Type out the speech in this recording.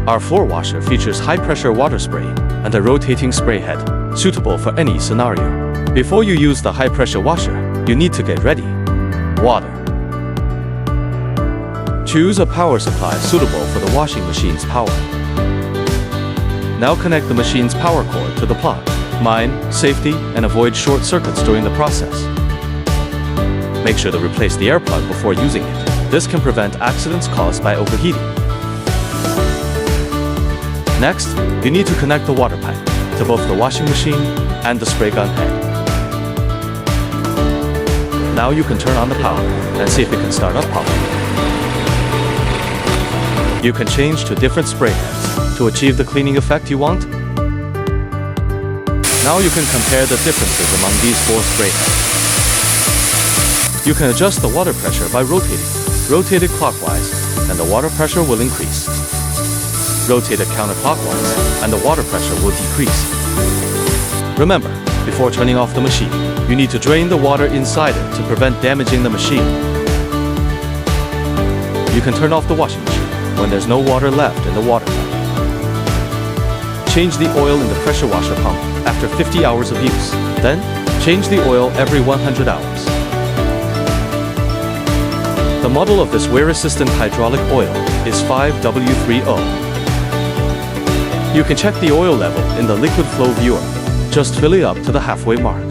Our floor washer features high-pressure water spray and a rotating spray head, suitable for any scenario. Before you use the high-pressure washer, you need to get ready. Water. Choose a power supply suitable for the washing machine's power. Now connect the machine's power cord to the plug. Mind safety and avoid short circuits during the process. Make sure to replace the air plug before using it. This can prevent accidents caused by overheating. Next, you need to connect the water pipe to both the washing machine and the spray gun head. Now you can turn on the power and see if it can start up properly. You can change to different spray heads to achieve the cleaning effect you want. Now you can compare the differences among these 4 spray heads. You can adjust the water pressure by rotating. Rotate it clockwise, and the water pressure will increase. Rotate it counterclockwise, and the water pressure will decrease. Remember, before turning off the machine, you need to drain the water inside it to prevent damaging the machine. You can turn off the washing machine when there's no water left in the water pump. Change the oil in the pressure washer pump after 50 hours of use. Then, change the oil every 100 hours. The model of this wear-resistant hydraulic oil is 5W30. You can check the oil level in the liquid flow viewer. Just fill it up to the halfway mark.